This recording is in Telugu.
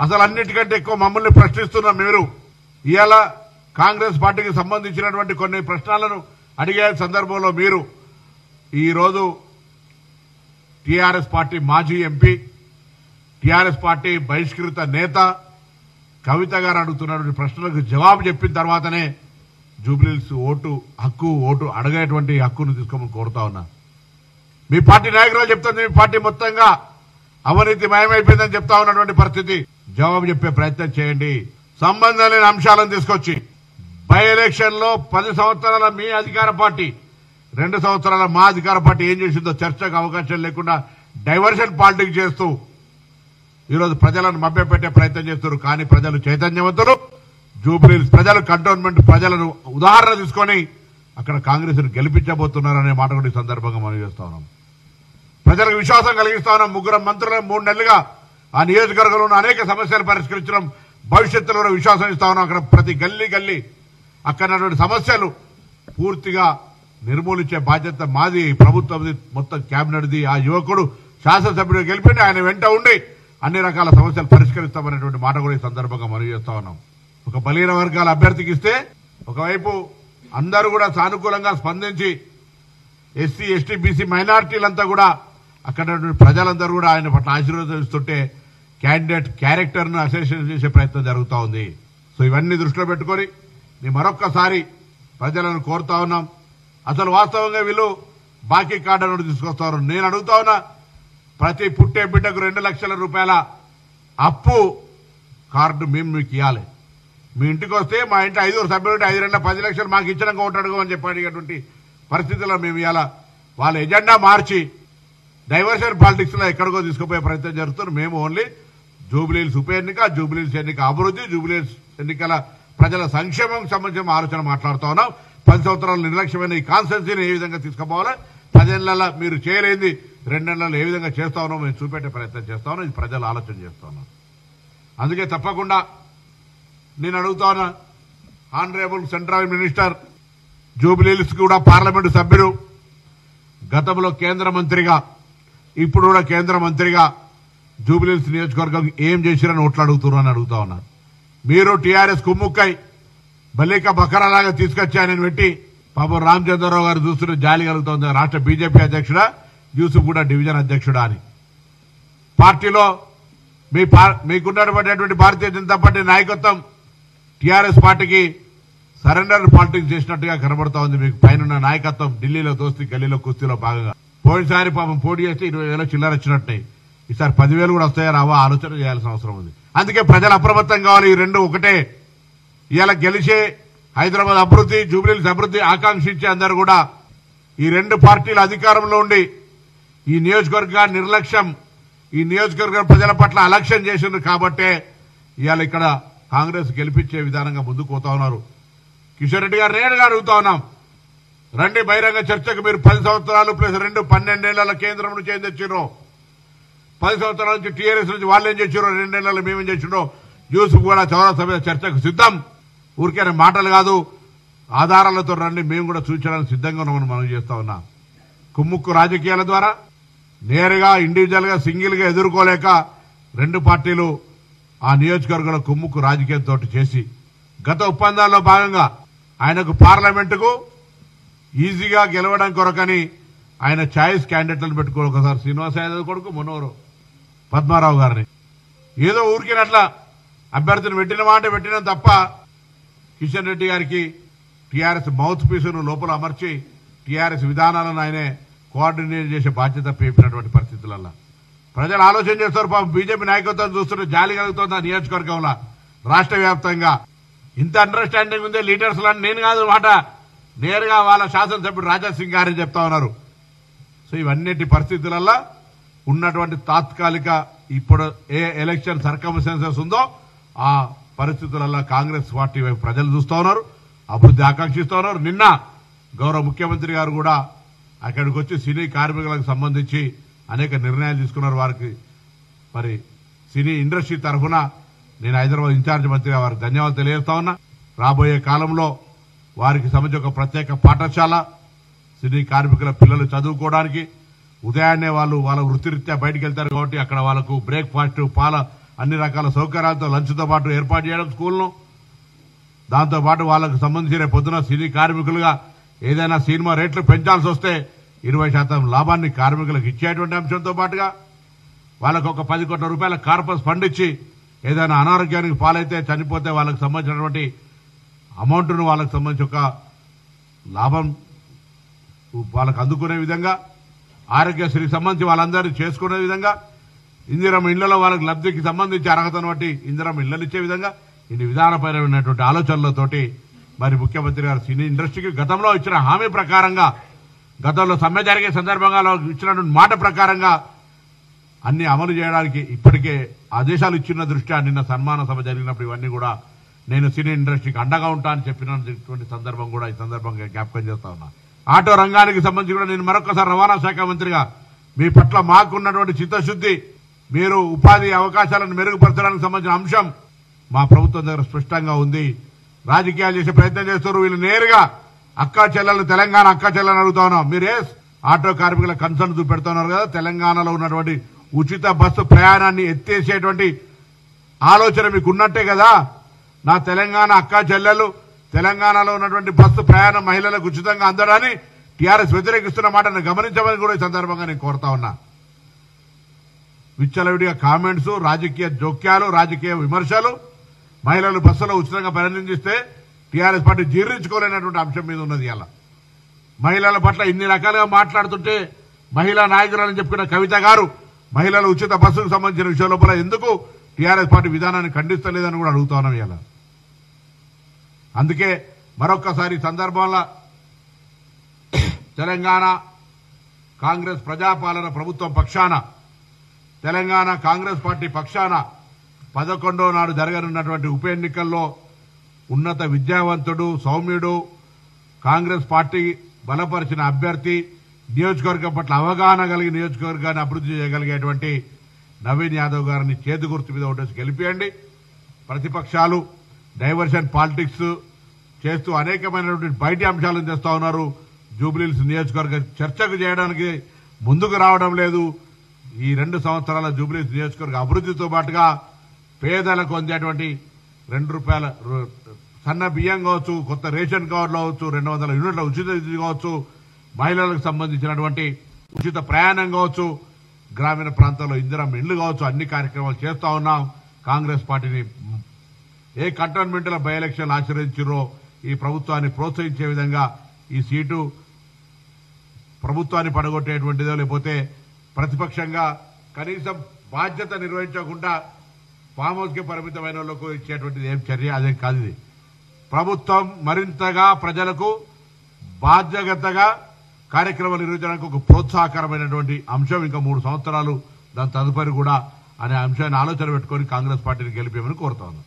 అసలు అన్నిటికంటే ఎక్కువ మమ్మల్ని ప్రశ్నిస్తున్న మీరు ఇవాళ కాంగ్రెస్ పార్టీకి సంబంధించినటువంటి కొన్ని ప్రశ్నలను అడిగే సందర్భంలో మీరు ఈరోజు టీఆర్ఎస్ పార్టీ మాజీ ఎంపీ టీఆర్ఎస్ పార్టీ బహిష్కృత నేత కవిత గారు అడుగుతున్నటువంటి ప్రశ్నలకు జవాబు చెప్పిన తర్వాతనే జూబ్లీహిల్స్ ఓటు అడిగేటువంటి హక్కును తీసుకోమని కోరుతా ఉన్నా. మీ పార్టీ నాయకురాలు చెప్తుంది మీ పార్టీ మొత్తంగా అవినీతి మయమైపోయిందని చెప్తా ఉన్నటువంటి పరిస్థితి. జవాబు చెప్పే ప్రయత్నం చేయండి. సంబంధం లేని అంశాలను తీసుకొచ్చి బై ఎలక్షన్ లో 10 సంవత్సరాల మీ అధికార పార్టీ 2 సంవత్సరాల మా అధికార పార్టీ ఏం చేసిందో చర్చకు అవకాశం లేకుండా డైవర్షన్ పాలిటిక్స్ చేస్తూ ఈరోజు ప్రజలను మభ్యపెట్టే ప్రయత్నం చేస్తున్నారు. కానీ ప్రజలు చైతన్యవంతులు. జూబ్లీహిల్స్ ప్రజలు కంటోన్మెంట్ ప్రజలను ఉదాహరణ తీసుకొని అక్కడ కాంగ్రెస్ ను గెలిపించబోతున్నారనే మాట కూడా ఈ సందర్భంగా మనం చేస్తా ఉన్నాం. ప్రజలకు విశ్వాసం కలిగిస్తా ఉన్నాం. 3 మంత్రులు 3 నెలలుగా ఆ నియోజకవర్గంలో ఉన్న అనేక సమస్యలు పరిష్కరించడం, భవిష్యత్తులో కూడా విశ్వాసం ఇస్తా ఉన్నాం. అక్కడ ప్రతి గల్లీ అక్కడ సమస్యలు పూర్తిగా నిర్మూలించే బాధ్యత మాది, ప్రభుత్వం మొత్తం కేబినెట్ది. ఆ యువకుడు శాసనసభ్యుడు గెలిపిండి ఆయన వెంట ఉండి అన్ని రకాల సమస్యలు పరిష్కరిస్తామనేటువంటి మాట కూడా ఈ సందర్భంగా మనం చేస్తా ఉన్నాం. ఒక బలహీన వర్గాల అభ్యర్థికి ఇస్తే ఒకవైపు అందరూ కూడా సానుకూలంగా స్పందించి ఎస్సీ ఎస్టీ బీసీ మైనారిటీలంతా కూడా అక్కడ ప్రజలందరూ కూడా ఆయన పట్ల ఆశీర్వదిస్తుంటే క్యాండిడేట్ క్యారెక్టర్ ను అసోసియేషన్ చేసే ప్రయత్నం జరుగుతూ ఉంది. సో ఇవన్నీ దృష్టిలో పెట్టుకొని నేను మరొక్కసారి ప్రజలను కోరుతా ఉన్నాం. అసలు వాస్తవంగా వీళ్ళు బాకీ కార్డు తీసుకొస్తారు. నేను అడుగుతా ఉన్నా, ప్రతి పుట్టే బిడ్డకు 2 లక్షల రూపాయల అప్పు కార్డు మేము మీకు ఇవ్వాలి. మీ ఇంటికి వస్తే మా ఇంటి 5 సభ్యులు 5 10 లక్షలు మాకు ఇచ్చినాక ఉంటాడు అని చెప్పేటువంటి పరిస్థితుల్లో మేము ఇవాళ వాళ్ళ ఎజెండా మార్చి డైవర్షన్ పాలిటిక్స్ లో ఎక్కడికో తీసుకుపోయే ప్రయత్నం జరుగుతున్నారు. మేము ఓన్లీ జూబ్లీహిల్స్ ఉప ఎన్నిక, జూబ్లీహిల్స్ ఎన్నిక అభివృద్ధి, జూబ్లీహిల్స్ ఎన్నికల ప్రజల సంక్షేమం సంబంధించిన ఆలోచన మాట్లాడుతూ ఉన్నాం. 10 సంవత్సరాల నిర్లక్ష్యమైన ఈ కాన్స్టిట్యూన్సీని ఏ విధంగా తీసుకుపోవాలా, 10 ఏళ్లలో మీరు చేయలేంది 2 నెలల్లో ఏ విధంగా చేస్తా ఉన్నాం మేము చూపెట్టే ప్రయత్నం చేస్తా ఉన్నాం. ఇది ప్రజలు ఆలోచన చేస్తా ఉన్నాం. అందుకే తప్పకుండా నేను అడుగుతా ఉన్నా, ఆనరేబుల్ సెంట్రల్ మినిస్టర్, జూబ్లీహిల్స్ కూడా పార్లమెంటు సభ్యులు, గతంలో కేంద్ర మంత్రిగా ఇప్పుడు కూడా కేంద్ర మంత్రిగా జూబ్లీహిల్స్ నియోజకవర్గం ఏం చేసిరని ఓట్లు అడుగుతున్నారని అడుగుతా ఉన్నా. మీరు టీఆర్ఎస్ కుమ్ముక్కై బలిక బకరాలాగా తీసుకొచ్చి ఆయనను పెట్టి పాపం రామచంద్రరావు గారు చూస్తున్న జాలి కలుగుతోంది. రాష్ట్ర బీజేపీ అధ్యక్షుడా, యూసుఫ్ కూడా డివిజన్ అధ్యక్షుడా అని పార్టీలో మీకున్నటువంటి భారతీయ జనతా పార్టీ నాయకత్వం టీఆర్ఎస్ పార్టీకి సరెండర్ పాలిటిక్స్ చేసినట్టుగా కనబడతా ఉంది. మీకు పైన నాయకత్వం ఢిల్లీలో దోస్తీ గల్లీలో కుస్తీలో భాగంగా పోయినసారి పాపం పోటీ చేస్తే 20,000 చిల్లర వచ్చినట్టున్నాయి. ఈసారి 10,000 కూడా వస్తాయో రావా ఆలోచన చేయాల్సిన అవసరం ఉంది. అందుకే ప్రజలు అప్రమత్తం కావాలి. ఈ రెండు ఒకటే. ఇవాళ గెలిచే హైదరాబాద్ అభివృద్ధి, జూబ్లీహిల్స్ అభివృద్ధి ఆకాంక్షించే అందరూ కూడా ఈ 2 పార్టీల అధికారంలో ఉండి ఈ నియోజకవర్గ నిర్లక్ష్యం, ఈ నియోజకవర్గ ప్రజల పట్ల అలక్ష్యం చేసింది కాబట్టే ఇవాళ ఇక్కడ కాంగ్రెస్ గెలిపించే విధానంగా ముందుకు పోతా ఉన్నారు. కిషన్ రెడ్డి గారు నేరుగా అడుగుతా ఉన్నాం, రండి బహిరంగ చర్చకు. మీరు 10 సంవత్సరాలు ప్లస్ 2 12 ఏళ్ల కేంద్రం నుంచి ఏం తెచ్చిరో, 10 సంవత్సరాల నుంచి టీఆర్ఎస్ నుంచి వాళ్ళు ఏం చేసిరో, 2 ఏళ్లలో మేమేం చేసిరో, యూసుఫ్ కూడా చౌరస్తా మీద చర్చకు సిద్ధం. ఊరికే మాటలు కాదు, ఆధారాలతో రండి, మేము కూడా సూచించడానికి సిద్ధంగా ఉన్నామని మనం చేస్తా ఉన్నాం. కుమ్ముక్కు రాజకీయాల ద్వారా నేరుగా ఇండివిజువల్ గా సింగిల్ గా ఎదుర్కోలేక 2 పార్టీలు ఆ నియోజకవర్గంలో కుమ్ముక్కు రాజకీయంతో చేసి గత ఒప్పందాల్లో భాగంగా ఆయనకు పార్లమెంటుకు ఈజీగా గెలవడం కొరకని ఆయన ఛాయిస్ క్యాండిడేట్లను పెట్టుకోవాలి. ఒకసారి శ్రీనివాస యాదవ్ కొడుకు, మనోరు పద్మారావు గారిని ఏదో ఊరికినట్లా అభ్యర్థిని పెట్టిన మాట పెట్టిన తప్ప కిషన్ రెడ్డి గారికి టీఆర్ఎస్ మౌత్ పీసును లోపల అమర్చి టీఆర్ఎస్ విధానాలను ఆయనే కోఆర్డినేట్ చేసే బాధ్యత పేపినటువంటి పరిస్థితులలో ప్రజలు ఆలోచన చేస్తారు. పాపం బీజేపీ నాయకత్వం చూస్తుంటే జాలి కలుగుతుంది. ఆ నియోజకవర్గంలో రాష్ట్ర వ్యాప్తంగా ఇంత అండర్స్టాండింగ్ ఉంది లీడర్స్ లని నేను కాదు మాట, నేరుగా వాళ్ళ శాసనసభ్యుడు రాజా సింగ్ గారని చెప్తా ఉన్నారు. సో ఇవన్నిటి పరిస్థితులలో ఉన్నటువంటి తాత్కాలిక ఇప్పుడు ఏ ఎలక్షన్ సర్కమ్స్టాన్సెస్ ఉందో ఆ పరిస్థితులలో కాంగ్రెస్ పార్టీ వైపు ప్రజలు చూస్తా ఉన్నారు, అభివృద్ధి ఆకాంక్షిస్తూ ఉన్నారు. నిన్న గౌరవ ముఖ్యమంత్రి గారు కూడా అక్కడికి వచ్చి సినీ కార్మికులకు సంబంధించి అనేక నిర్ణయాలు తీసుకున్నారు. వారికి మరి సినీ ఇండస్ట్రీ తరఫున నేను హైదరాబాద్ ఇన్ఛార్జ్ మంత్రిగా వారికి ధన్యవాదాలు తెలియజేస్తా ఉన్నా. రాబోయే కాలంలో వారికి సంబంధించి ఒక ప్రత్యేక పాఠశాల, సినీ కార్మికుల పిల్లలు చదువుకోవడానికి ఉదయాన్నే వాళ్ళు వాళ్ళ వృత్తిరీత్యా బయటకు వెళ్తారు కాబట్టి అక్కడ వాళ్ళకు బ్రేక్ఫాస్ట్, అన్ని రకాల సౌకర్యాలతో లంచ్తో పాటు ఏర్పాటు చేయడం స్కూల్ను, దాంతోపాటు వాళ్ళకు సంబంధించిన పొద్దున సినీ కార్మికులుగా ఏదైనా సినిమా రేట్లు పెంచాల్సి వస్తే 20% లాభాన్ని కార్మికులకు ఇచ్చేటువంటి అంశంతో పాటుగా వాళ్ళకు ఒక 10 కోట్ల రూపాయల కార్పస్ ఫండ్ ఇచ్చి ఏదైనా అనారోగ్యానికి పాలైతే చనిపోతే వాళ్ళకు సంబంధించినటువంటి అమౌంట్ను వాళ్ళకు సంబంధించి ఒక లాభం వాళ్ళకు అందుకునే విధంగా, ఆరోగ్యశ్రీకి సంబంధించి వాళ్ళందరినీ చేసుకునే విధంగా, ఇందిరమ్మ ఇళ్లలో వాళ్ళకి లబ్ధికి సంబంధించి అర్హతను బట్టి ఇందిరమ్మ ఇళ్లను ఇచ్చే విధంగా ఇన్ని విధానపరమైనటువంటి ఆలోచనలతోటి మరి ముఖ్యమంత్రి గారు సినీ ఇండస్ట్రీకి గతంలో ఇచ్చిన హామీ ప్రకారంగా, గతంలో సమ్మె జరిగే సందర్భంగా ఇచ్చినటువంటి మాట ప్రకారంగా అన్ని అమలు చేయడానికి ఇప్పటికే ఆదేశాలు ఇచ్చిన దృష్ట్యా నిన్న సన్మాన సభ జరిగినప్పుడు ఇవన్నీ కూడా నేను సినీ ఇండస్ట్రీకి అండగా ఉంటా అని చెప్పినటువంటి సందర్భం కూడా ఈ సందర్భంగా జ్ఞాపకం చేస్తా ఉన్నా. ఆటో రంగానికి సంబంధించి కూడా నేను మరొకసారి రవాణా శాఖ మంత్రిగా మీ పట్ల మాకున్నటువంటి చిత్తశుద్ధి, మీరు ఉపాధి అవకాశాలను మెరుగుపరచడానికి సంబంధించిన అంశం మా ప్రభుత్వం దగ్గర స్పష్టంగా ఉంది. రాజకీయాలు చేసే ప్రయత్నం చేస్తారు. వీళ్ళు నేరుగా అక్కా చెల్లెలు, తెలంగాణ అక్కా చెల్లెలను అడుగుతా ఉన్నాం. మీరే ఆటో కార్మికుల కన్సర్న్ చూపెడుతున్నారు కదా, తెలంగాణలో ఉన్నటువంటి ఉచిత బస్సు ప్రయాణాన్ని ఎత్తేసేటువంటి ఆలోచన మీకు ఉన్నట్టే కదా. నా తెలంగాణ అక్కా చెల్లెలు, తెలంగాణలో ఉన్నటువంటి బస్సు ప్రయాణం మహిళలకు ఉచితంగా అందడాన్ని టీఆర్ఎస్ వ్యతిరేకిస్తున్న మాటను గమనించమని కూడా ఈ సందర్భంగా నేను కోరుతా ఉన్నా. విచ్చలవిడిగా కామెంట్స్, రాజకీయ జోక్యాలు, రాజకీయ విమర్శలు, మహిళలు బస్సులో ఉచితంగా ప్రయాణిస్తే టీఆర్ఎస్ పార్టీ జీర్ణించుకోలేనటువంటి అంశం మీద ఉన్నది. అలా మహిళల పట్ల ఇన్ని రకాలుగా మాట్లాడుతుంటే మహిళా నాయకురాలని చెప్పుకున్న కవిత గారు మహిళల ఉచిత బస్సుకు సంబంధించిన విషయం లోపల ఎందుకు టీఆర్ఎస్ పార్టీ విధానాన్ని ఖండిస్తలేదని కూడా అడుగుతా ఉన్నాం. ఇలా అందుకే మరొక్కసారి సందర్భంలో తెలంగాణ కాంగ్రెస్ ప్రజాపాలన ప్రభుత్వం పక్షాన, తెలంగాణ కాంగ్రెస్ పార్టీ పక్షాన 11వ నాడు జరగనున్నటువంటి ఉప ఎన్నికల్లో ఉన్నత విద్యావంతుడు, సౌమ్యుడు, కాంగ్రెస్ పార్టీ బలపరిచిన అభ్యర్థి, నియోజకవర్గం పట్ల అవగాహన కలిగి నియోజకవర్గాన్ని అభివృద్ధి చేయగలిగేటువంటి నవీన్ యాదవ్ గారిని చేతి గుర్తు మీద ఓటేసి గెలిపియండి. ప్రతిపక్షాలు డైవర్షన్ పాలిటిక్స్ చేస్తూ అనేకమైనటువంటి బయటి అంశాలను చేస్తా ఉన్నారు. జూబ్లీహిల్స్ నియోజకవర్గ చర్చకు చేయడానికి ముందుకు రావడం లేదు. ఈ 2 సంవత్సరాల జూబ్లీహిల్స్ నియోజకవర్గ అభివృద్ధితో పాటుగా పేదలకు అందేటువంటి ₹2 సన్న బియ్యం కావచ్చు, కొత్త రేషన్ కార్డులు కావచ్చు, 200 యూనిట్ల ఉచిత విద్యుత్ కావచ్చు, మహిళలకు సంబంధించినటువంటి ఉచిత ప్రయాణం కావచ్చు, గ్రామీణ ప్రాంతాల్లో ఇందిరమ్మ ఇళ్లు కావచ్చు, అన్ని కార్యక్రమాలు చేస్తా ఉన్నాం. కాంగ్రెస్ పార్టీని ఏ కంటోన్మెంట్లో బై ఎలక్షన్ ఆచరించారో ఈ ప్రభుత్వాన్ని ప్రోత్సహించే విధంగా ఈ సీటు ప్రభుత్వాన్ని పడగొట్టేటువంటిదో, లేకపోతే ప్రతిపక్షంగా కనీసం బాధ్యత నిర్వహించకుండా ఫామ్ హౌస్ కి పరిమితమైన వాళ్ళకు ఇచ్చేటువంటిది ఏం చర్య అదేం కాదు. ఇది ప్రభుత్వం మరింతగా ప్రజలకు బాధ్యతగా కార్యక్రమాలు నిర్వహించడానికి ఒక ప్రోత్సాహకరమైనటువంటి అంశం. ఇంకా 3 సంవత్సరాలు దాని తదుపరి కూడా అనే అంశాన్ని ఆలోచన పెట్టుకుని కాంగ్రెస్ పార్టీని గెలిపేమని కోరుతా ఉన్నాను.